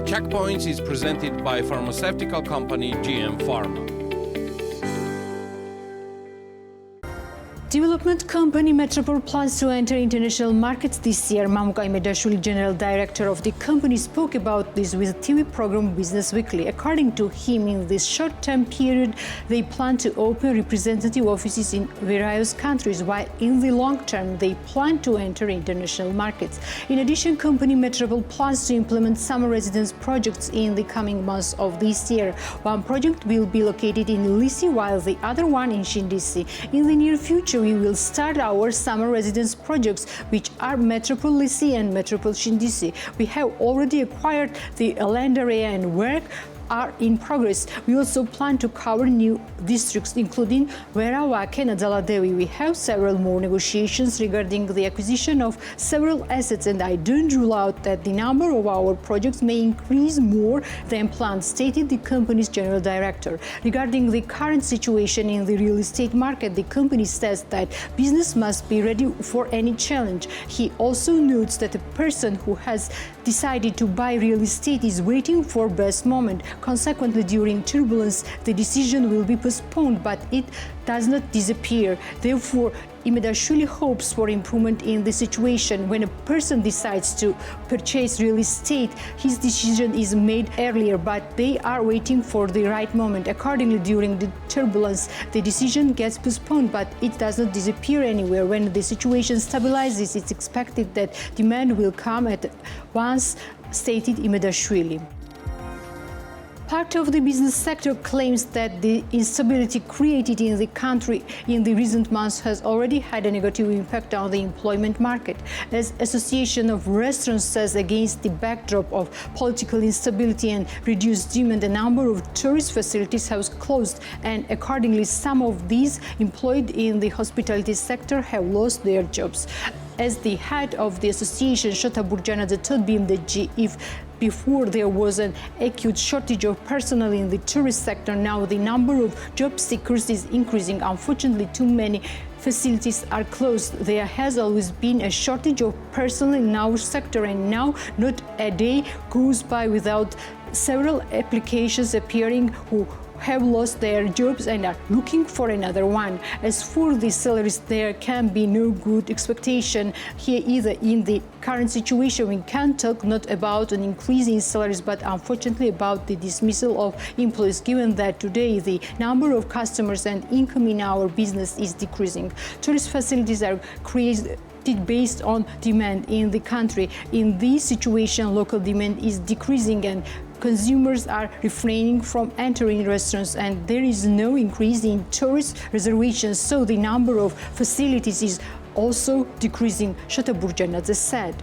Checkpoints is presented by pharmaceutical company GM Pharma. Development company Metropol plans to enter international markets this year. Anigozi, general director of the company, spoke about this with TV program Business Weekly. According to him, in this short-term period, they plan to open representative offices in various countries, while in the long term, they plan to enter international markets. In addition, company Metropol plans to implement summer residence projects in the coming months of this year. One project will be located in Lisi, while the other one in Shindisi. In the near future, we will start our summer residence projects, which are Metropol Lisi and Metropol Shindisi. We have already acquired the land area and work are in progress. We also plan to cover new districts, including Veravake and Adaladevi. We have several more negotiations regarding the acquisition of several assets, and I don't rule out that the number of our projects may increase more than planned, stated the company's general director. Regarding the current situation in the real estate market, the company says that business must be ready for any challenge. He also notes that a person who has decided to buy real estate is waiting for best moment. Consequently, during turbulence, the decision will be postponed, but it does not disappear. Therefore, Medzmariashvili hopes for improvement in the situation. When a person decides to purchase real estate, his decision is made earlier, but they are waiting for the right moment. Accordingly, during the turbulence, the decision gets postponed, but it does not disappear anywhere. When the situation stabilizes, it's expected that demand will come at once, stated Medzmariashvili. Part of the business sector claims that the instability created in the country in the recent months has already had a negative impact on the employment market. As Association of Restaurants says, against the backdrop of political instability and reduced demand, a number of tourist facilities have closed, and accordingly, some of these employed in the hospitality sector have lost their jobs. As the head of the association, Shota Burjanadze told BMDG, if before there was an acute shortage of personnel in the tourist sector, now the number of job seekers is increasing. Unfortunately, too many facilities are closed. There has always been a shortage of personnel in our sector, and now not a day goes by without several applications appearing who have lost their jobs and are looking for another one. As for the salaries, there can be no good expectation here either. In the current situation, we can talk not about an increase in salaries, but unfortunately about the dismissal of employees, given that today the number of customers and income in our business is decreasing. Tourist facilities are created based on demand in the country. In this situation, local demand is decreasing and consumers are refraining from entering restaurants, and there is no increase in tourist reservations, so the number of facilities is also decreasing, Shota Burjanadze said.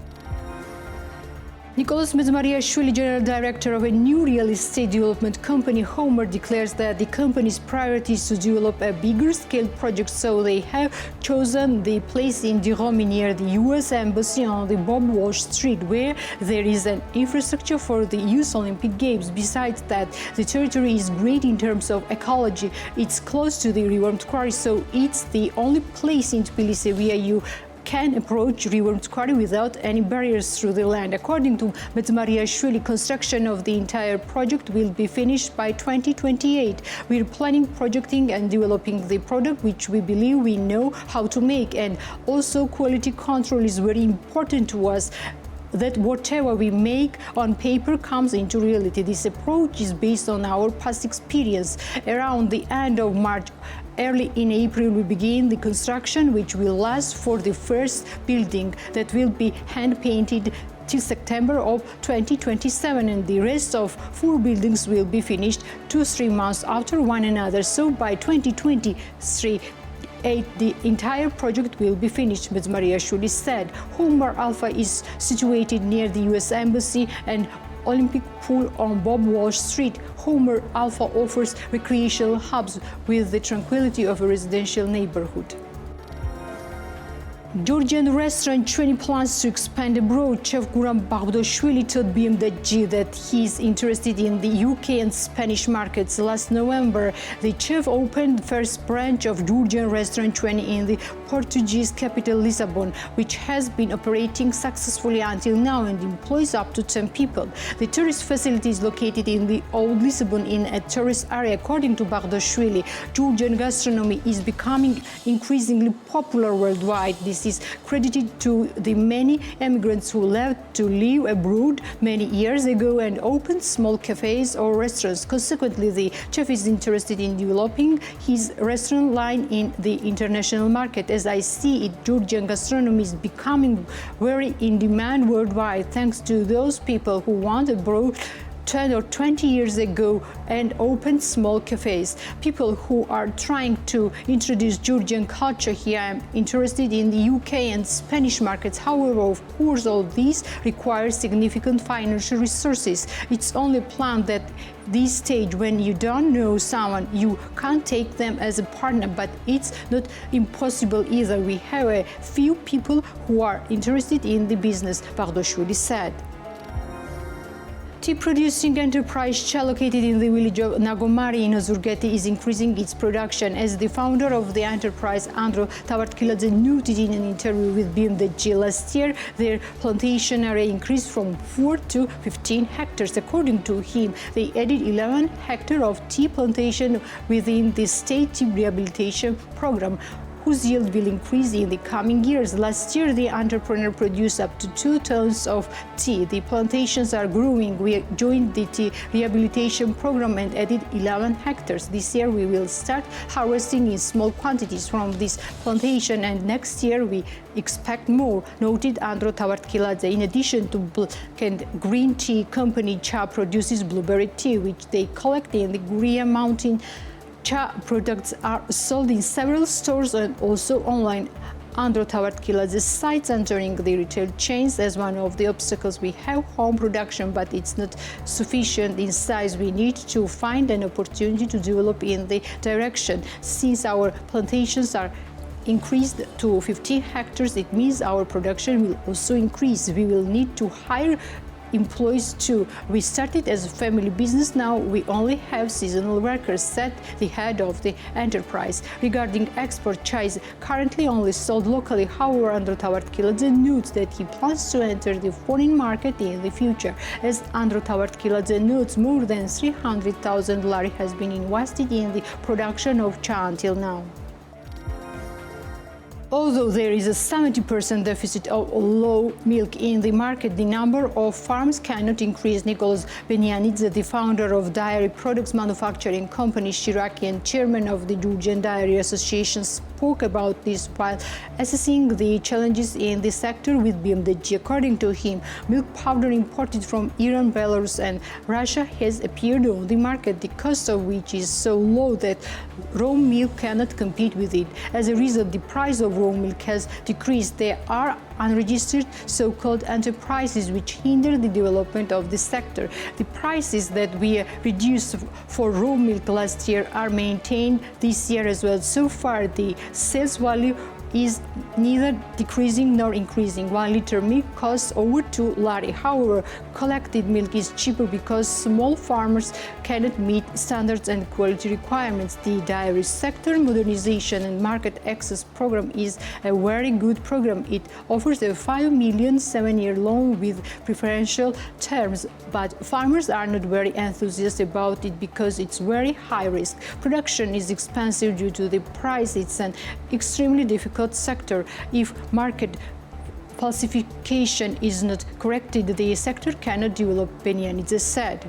Nikoloz, Medzmariashvili, general director of a new real estate development company, Homer, declares that the company's priority is to develop a bigger scale project, so they have chosen the place in Guram near the US Embassy on the Bob Walsh Street, where there is an infrastructure for the Youth Olympic Games. Besides that, the territory is great in terms of ecology. It's close to the river Medzmariashvili, so it's the only place in Tbilisi where you can approach river Medzmariashvili without any barriers through the land. According to Medzmariashvili, construction of the entire project will be finished by 2028. We're planning, projecting and developing the product which we believe we know how to make, and also quality control is very important to us, that whatever we make on paper comes into reality. This approach is based on our past experience. Around the end of March, early in April, we begin the construction, which will last for the first building that will be hand-painted till September of 2027, and the rest of 4 buildings will be finished 2-3 months after one another. So by 2023, the entire project will be finished, Medzmariashvili said. Homer Alpha is situated near the US Embassy and Olympic pool on Bob Walsh Street. Homer Alpha offers recreational hubs with the tranquility of a residential neighborhood. Georgian restaurant 20 plans to expand abroad. Chef Guram Bagdoshvili told BMWG that he is interested in the UK and Spanish markets. Last November, the chef opened the first branch of Georgian restaurant 20 in the Portuguese capital Lisbon, which has been operating successfully until now and employs up to 10 people. The tourist facility is located in the old Lisbon in a tourist area. According to Bagdoshvili, Georgian gastronomy is becoming increasingly popular worldwide. This is credited to the many immigrants who left to live abroad many years ago and opened small cafes or restaurants. Consequently, the chef is interested in developing his restaurant line in the international market. As I see it, Georgian gastronomy is becoming very in demand worldwide thanks to those people who went abroad 10 or 20 years ago and opened small cafes. People who are trying to introduce Georgian culture here. I'm interested in the UK and Spanish markets. However, of course, all these require significant financial resources. It's only a plan that this stage when you don't know someone, you can't take them as a partner, but it's not impossible either. We have a few people who are interested in the business, Bagdoshvili said. Tea producing enterprise located in the village of Nagomari in Ozurgeti is increasing its production. As the founder of the enterprise, Taktakishvili, noted in an interview with BMWG last year, their plantation area increased from 4 to 15 hectares. According to him, they added 11 hectares of tea plantation within the state tea rehabilitation program, whose yield will increase in the coming years. Last year, the entrepreneur produced up to 2 tons of tea. The plantations are growing. We joined the tea rehabilitation program and added 11 hectares. This year, we will start harvesting in small quantities from this plantation, and next year, we expect more, noted Taktakishvili. In addition to black and green tea, company Cha produces blueberry tea, which they collect in the Guram mountain. Cha products are sold in several stores and also online. Taktakishvili's sites entering the retail chains as one of the obstacles. We have home production, but it's not sufficient in size. We need to find an opportunity to develop in the direction. Since our plantations are increased to 15 hectares, it means our production will also increase. We will need to hire employees too. We started as a family business. Now we only have seasonal workers, said the head of the enterprise. Regarding export, Cha is currently only sold locally. However, Taktakishvili notes that he plans to enter the foreign market in the future. As Taktakishvili notes, more than 300,000 lari has been invested in the production of Cha until now. Although there is a 70% deficit of low milk in the market, the number of farms cannot increase. Nikoloz, the founder of dairy products manufacturing company Shiraki and chairman of the Georgian Dairy Association, spoke about this while assessing the challenges in the sector with BMWG. According to him, milk powder imported from Iran, Belarus and Russia has appeared on the market, the cost of which is so low that raw milk cannot compete with it. As a result, the price of raw milk has decreased. There are unregistered so-called enterprises which hinder the development of the sector. The prices that we reduced for raw milk last year are maintained this year as well. So far, the sales value is neither decreasing nor increasing. 1 liter milk costs over 2 lari. However, collected milk is cheaper because small farmers cannot meet standards and quality requirements. The dairy sector modernization and market access program is a very good program. It offers a 5 million 7-year loan with preferential terms, but farmers are not very enthusiastic about it because it's very high risk. Production is expensive due to the price. It's an extremely difficult sector. If market falsification is not corrected, the sector cannot develop, Burjanadze said.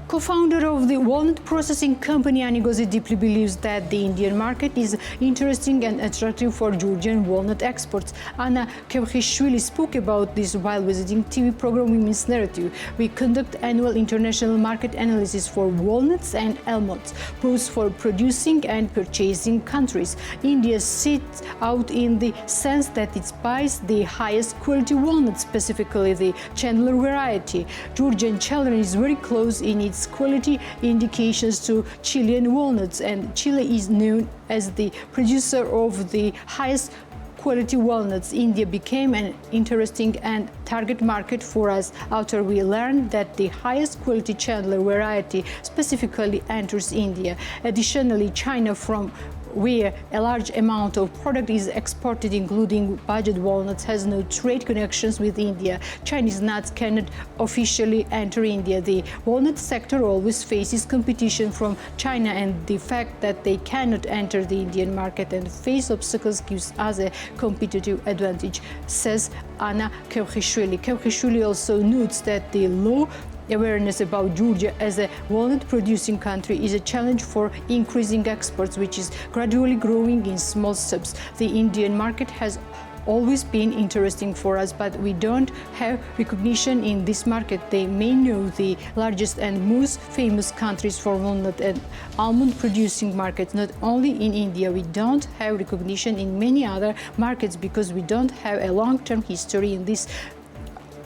Co-founder of the walnut processing company Anigozi deeply believes that the Indian market is interesting and attractive for Georgian walnut exports. Taktakishvili spoke about this while visiting TV program Women's Narrative. We conduct annual international market analysis for walnuts and almonds, both for producing and purchasing countries. India sits out in the sense that it buys the highest quality walnuts, specifically the Chandler variety. Georgian Chandler is very close in its its quality indications to Chilean walnuts, and Chile is known as the producer of the highest quality walnuts. India became an interesting and target market for us after we learned that the highest quality Chandler variety specifically enters India. Additionally, China, from where a large amount of product is exported, including budget walnuts, has no trade connections with India. Chinese nuts cannot officially enter India. The walnut sector always faces competition from China, and the fact that they cannot enter the Indian market and face obstacles gives us a competitive advantage, says Anna Kevhishvili. Kevhishvili also notes that the low awareness about Georgia as a walnut-producing country is a challenge for increasing exports, which is gradually growing in small steps. The Indian market has always been interesting for us, but we don't have recognition in this market. They may know the largest and most famous countries for walnut and almond-producing markets. Not only in India, we don't have recognition in many other markets because we don't have a long-term history in this.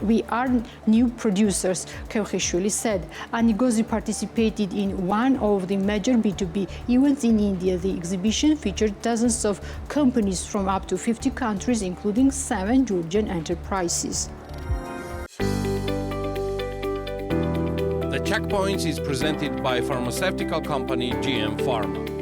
We are new producers, Kevhishvili said. Anigozi participated in one of the major B2B events in India. The exhibition featured dozens of companies from up to 50 countries, including 7 Georgian enterprises. The Checkpoints is presented by pharmaceutical company GM Pharma.